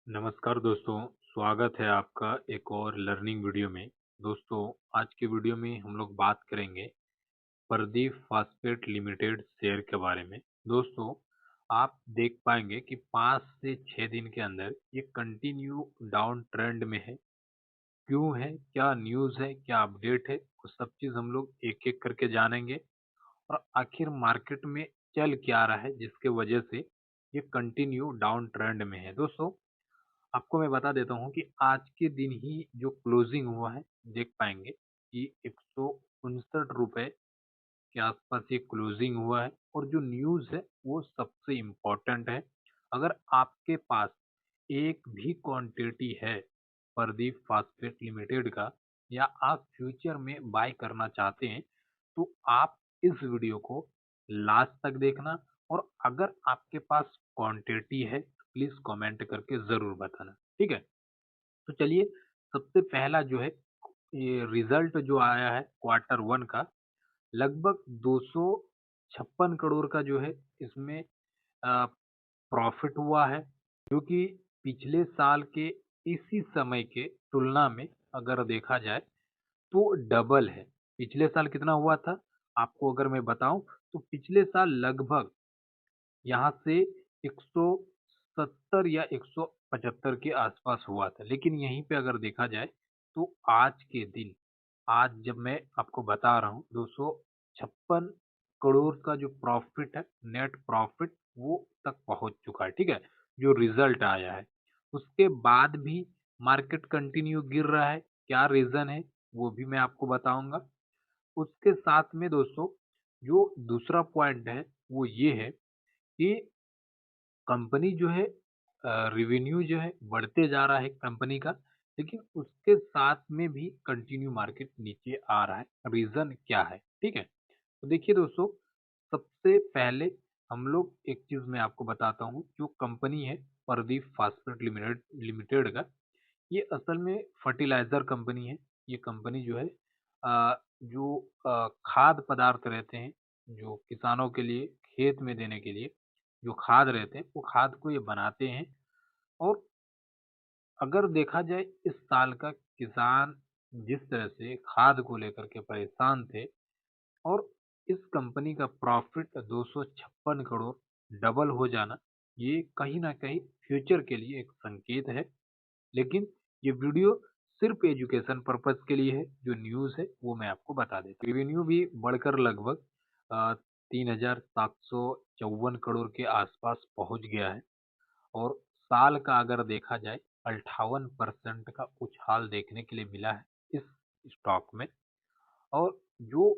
नमस्कार दोस्तों, स्वागत है आपका एक और लर्निंग वीडियो में। दोस्तों, आज की वीडियो में हम लोग बात करेंगे प्रदीप फास्फेट लिमिटेड शेयर के बारे में। दोस्तों, आप देख पाएंगे कि 5 से 6 दिन के अंदर ये कंटिन्यू डाउन ट्रेंड में है। क्यों है, क्या न्यूज़ है, क्या अपडेट है, वो सब चीज़ हम लोग एक-एक करके जानेंगे और आखिर मार्केट में चल क्या रहा है जिसके वजह से ये कंटिन्यू डाउन ट्रेंड में है। दोस्तों, आपको मैं बता देता हूँ कि आज के दिन ही जो क्लोजिंग हुआ है, देख पाएँगे कि ₹169 के आसपास ये क्लोजिंग हुआ है और जो न्यूज़ है वो सबसे इम्पोर्टेंट है। अगर आपके पास एक भी क्वांटिटी है प्रदीप फास्फेट लिमिटेड का या आप फ्यूचर में बाय करना चाहते हैं, तो आप इस वीडियो को लास्ट तक देखना और अगर आपके पास क्वांटिटी है, तो प्लीज़ कमेंट करके ज़रूर बताना, ठीक है? तो चलिए, सबसे पहला जो है, ये रिज़ल्ट जो आया है क्वार्टर 1 का, लगभग 256 करोड़ का जो है इसमें अ, प्रॉफ़िट हुआ है, जो कि पिछले साल के इसी समय के तुलना में अगर देखा जाए तो डबल है। पिछले साल कितना हुआ था? आपको अगर मैं बताऊँ तो पिछले साल लगभग यहाँ से 170 या 175 के आसपास हुआ था। लेकिन यहीं पे अगर देखा जाए तो आज के दिन, आज जब मैं आपको बता रहा हूँ 256 करोड़ का जो प्रॉफ़िट है, नेट प्रॉफ़िट वो तक पहुँच चुका है, ठीक है? जो रिज़ल्ट आया है। उसके बाद भी मार्केट कंटिन्यू गिर रहा है, क्या रीज़न है? वो भी मैं आपको बताऊँगा। उसके साथ में दोस्तों, जो दूसरा पॉइंट है वो ये है कि कंपनी जो है रेवेन्यू जो है बढ़ते जा रहा है कंपनी का, लेकिन उसके साथ में भी कंटिन्यू मार्केट नीचे आ रहा है। रीज़न क्या है? ठीक है? तो देखिए दोस्तों, सबसे पहले हम लोग एक चीज़ मैं आपको बताता हूँ, जो कंपनी है प्रदीप फास्फेट लिमिटेड का, ये असल में फर्टिलाइज़र कंपनी है। ये कंपनी जो है जो खाद्य पदार्थ रहते हैं, जो किसानों के लिए खेत में देने के लिए जो खाद रहते हैं, वो खाद को ये बनाते हैं। और अगर देखा जाए इस साल का किसान जिस तरह से खाद को लेकर के परेशान थे और इस कंपनी का प्रॉफ़िट 256 करोड़ डबल हो जाना, ये कहीं न कहीं फ्यूचर के लिए एक संकेत है। लेकिन ये वीडियो सिर्फ़ एजुकेशन पर्पज़ के लिए है, जो न्यूज़ है वो मैं आपको बता देता हूँ। रेवेन्यू भी बढ़कर लगभग 3754 करोड़ के आसपास पहुँच गया है और साल का अगर देखा जाए 58% का उछाल देखने के लिए मिला है इस स्टॉक में। और जो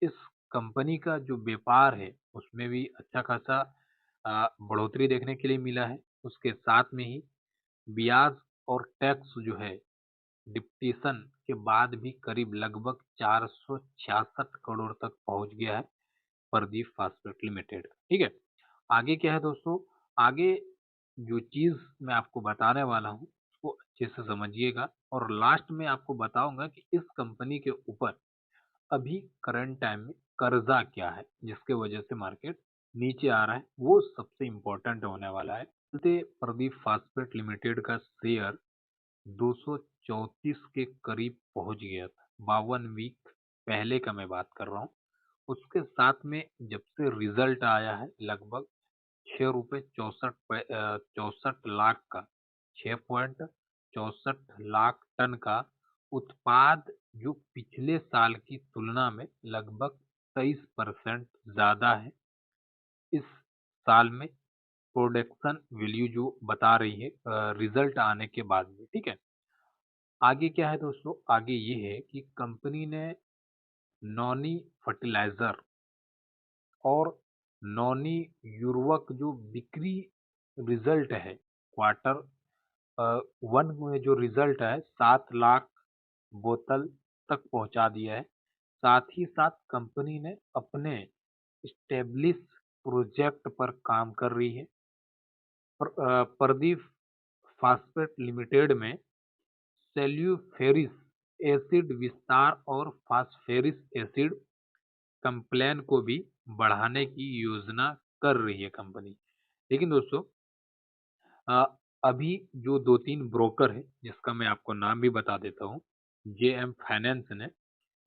इस कंपनी का जो व्यापार है, उसमें भी अच्छा खासा बढ़ोतरी देखने के लिए मिला है। उसके साथ में ही ब्याज और टैक्स जो है, डिप्टीशन के बाद भी करीब लगभग 466 करोड़ तक पहुँच गया है प्रदीप फास्फेट लिमिटेड, ठीक है? आगे क्या है दोस्तों, आगे जो चीज़ मैं आपको बताने वाला हूँ, उसको अच्छे से समझिएगा और लास्ट में आपको बताऊँगा कि इस कंपनी के ऊपर अभी करंट टाइम में कर्जा क्या है, जिसके वजह से मार्केट नीचे आ रहा है, वो सबसे इम्पोर्टेंट होने वाला है। चलते प्रदीप फास्फेट लिमिटेड का शेयर 234 के करीब पहुंच गया था। 52 वीक पहले का मैं बात कर रहा हूँ। उसके साथ में जब से रिजल्ट आया है, लगभग 6 रुपए 64 लाख का, 6.64 लाख टन का उत्पाद, जो पिछले साल की तुलना में लगभग 23% ज़्यादा है। इस साल में प्रोडक्शन वैल्यू जो बता रही है रिजल्ट आने के बाद में, ठीक है? आगे क्या है दोस्तों, आगे ये है कि कंपनी ने नॉनी फर्टिलाइज़र और नॉनी उर्वरक जो बिक्री रिजल्ट है क्वार्टर 1 में, जो रिजल्ट है 7 लाख बोतल तक पहुंचा दिया है। साथ ही साथ कंपनी ने अपने एस्टेब्लिश प्रोजेक्ट पर काम कर रही है। प्रदीप फास्फेट लिमिटेड में सेल्यूफेरिस एसिड विस्तार और फास्फेरिस एसिड कंप्लेन को भी बढ़ाने की योजना कर रही है कंपनी। लेकिन दोस्तों, अभी जो 2-3 ब्रोकर है जिसका मैं आपको नाम भी बता देता हूँ, जेएम फाइनेंस ने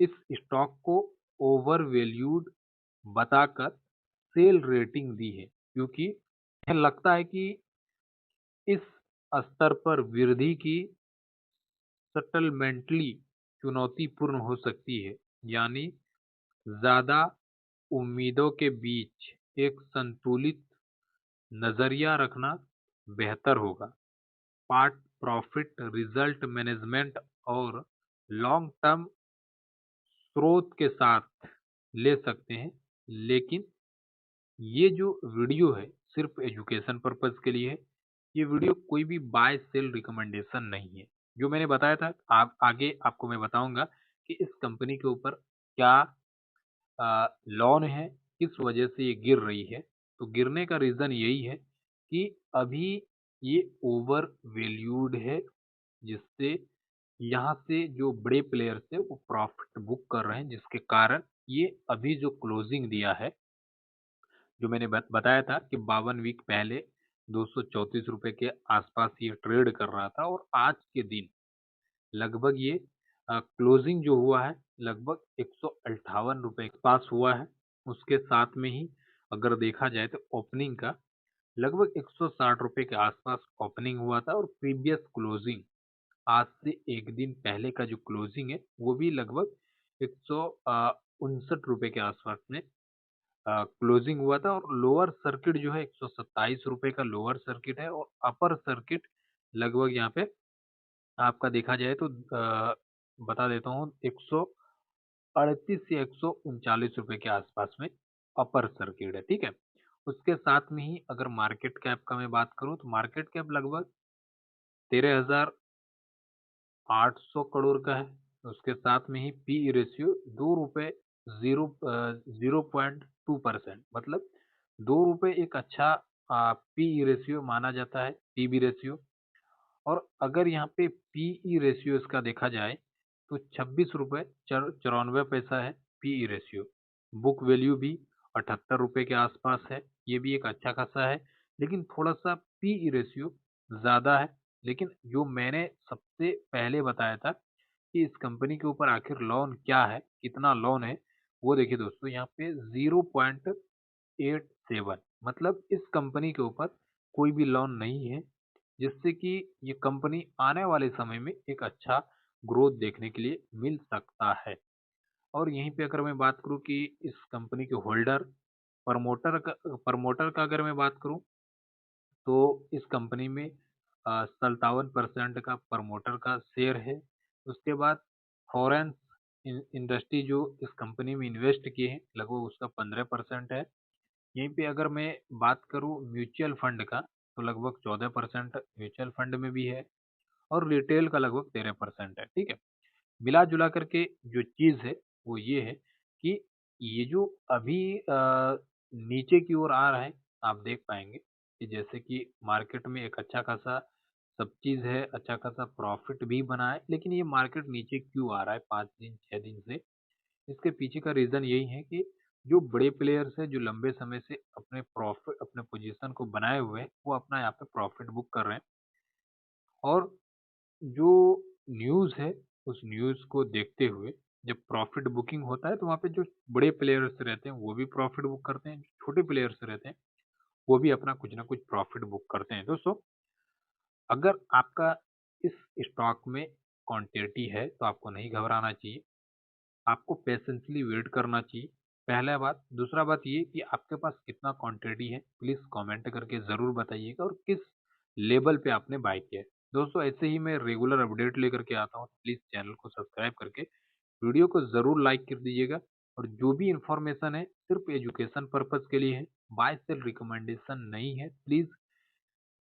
इस स्टॉक को ओवर वैल्यूड बताकर सेल रेटिंग दी है, क्योंकि उन्हें लगता है कि इस स्तर पर वृद्धि की सेटलमेंटली चुनौतीपूर्ण हो सकती है, यानी ज्यादा उम्मीदों के बीच एक संतुलित नजरिया रखना बेहतर होगा। पार्ट प्रॉफिट रिजल्ट मैनेजमेंट और लॉन्ग टर्म स्रोत के साथ ले सकते हैं, लेकिन ये जो वीडियो है सिर्फ एजुकेशन पर्पज के लिए है। ये वीडियो कोई भी बाय सेल रिकमेंडेशन नहीं है। जो मैंने बताया था, आप आगे आपको मैं बताऊंगा कि इस कंपनी के ऊपर क्या लोन है, किस वजह से ये गिर रही है। तो गिरने का रीजन यही है कि अभी ये ओवर वैल्यूड है, जिससे यहाँ से जो बड़े प्लेयर्स है वो प्रॉफिट बुक कर रहे हैं, जिसके कारण ये अभी जो क्लोजिंग दिया है, जो मैंने बताया था कि 52 वीक पहले 234 रुपए के आसपास ये ट्रेड कर रहा था, और आज के दिन लगभग ये क्लोजिंग जो हुआ है लगभग 158 रुपए के पास हुआ है। उसके साथ में ही अगर देखा जाए तो ओपनिंग का लगभग 160 रुपए के आसपास ओपनिंग हुआ था, और प्रीवियस क्लोजिंग आज से एक दिन पहले का जो क्लोजिंग है वो भी लगभग 159 रुपए के आसपास में क्लोजिंग हुआ था। और लोअर सर्किट जो है 127 रुपए का लोअर सर्किट है, और अपर सर्किट लगभग यहाँ पे आपका देखा जाए तो बता देता हूँ 138 या 139 रुपए के आसपास में अपर सर्किट है, ठीक है। उसके साथ में ही अगर मार्केट कैप का मैं बात करूँ तो मार्केट कैप लगभग 13,800 करोड़ का है। उसके साथ में ही पी रेशियो 2 रुपए 0.2%, मतलब 2 रुपए एक अच्छा पी रेशियो माना जाता है, पीबी रेशियो। और अगर यहाँ पे पीई रेशियो इसका देखा जाए तो 26 रुपए 94 पैसा है पीई रेशियो। बुक वैल्यू भी 78 रुपए के आसपास है, ये भी एक अच्छा खासा है, लेकिन थोड़ा सा पीई रेशियो ज़्यादा है। लेकिन जो मैंने सबसे पहले बताया था कि इस कंपनी के ऊपर आखिर लोन क्या है, कितना लोन है, वो देखिए दोस्तों, यहाँ पे 0.87, मतलब इस कंपनी के ऊपर कोई भी लोन नहीं है, जिससे कि ये कंपनी आने वाले समय में एक अच्छा ग्रोथ देखने के लिए मिल सकता है। और यहीं पे अगर मैं बात करूं कि इस कंपनी के होल्डर प्रमोटर का अगर मैं बात करूं तो इस कंपनी में 57% का प्रमोटर का शेयर है। उसके बाद फॉरेन इंडस्ट्री जो इस कंपनी में इन्वेस्ट किए हैं लगभग उसका 15% है। यहीं पे अगर मैं बात करूं म्यूचुअल फंड का तो लगभग 14% म्यूचुअल फंड में भी है, और रिटेल का लगभग 13% है, ठीक है। मिला जुला करके जो चीज है वो ये है कि ये जो अभी नीचे की ओर आ रहा है, आप देख पाएंगे कि जैसे कि मार्केट में एक अच्छा खासा सब चीज है, अच्छा खासा प्रॉफिट भी बना है, लेकिन ये मार्केट नीचे क्यों आ रहा है 5 दिन 6 दिन से? इसके पीछे का रीजन यही है कि जो बड़े प्लेयर्स है जो लंबे समय से अपने प्रॉफिट अपने पोजीशन को बनाए हुए हैं, वो अपना यहाँ पे प्रॉफिट बुक कर रहे हैं। और जो न्यूज़ है उस न्यूज़ को देखते हुए जब प्रॉफिट बुकिंग होता है तो वहाँ पे जो बड़े प्लेयर्स रहते हैं वो भी प्रॉफिट बुक करते हैं, जो छोटे प्लेयर्स रहते हैं वो भी अपना कुछ ना कुछ प्रॉफिट बुक करते हैं। दोस्तों, अगर आपका इस स्टॉक में क्वांटिटी है तो आपको नहीं घबराना चाहिए, आपको पेशेंटली वेट करना चाहिए, पहला बात। दूसरा बात ये कि आपके पास कितना क्वांटिटी है प्लीज़ कमेंट करके ज़रूर बताइएगा, और किस लेवल पे आपने बाय किया है। दोस्तों, ऐसे ही मैं रेगुलर अपडेट लेकर के आता हूँ, प्लीज़ चैनल को सब्सक्राइब करके वीडियो को ज़रूर लाइक कर दीजिएगा। और जो भी इंफॉर्मेशन है सिर्फ एजुकेशन पर्पज़ के लिए है, बाय सेल रिकमेंडेशन नहीं है। प्लीज़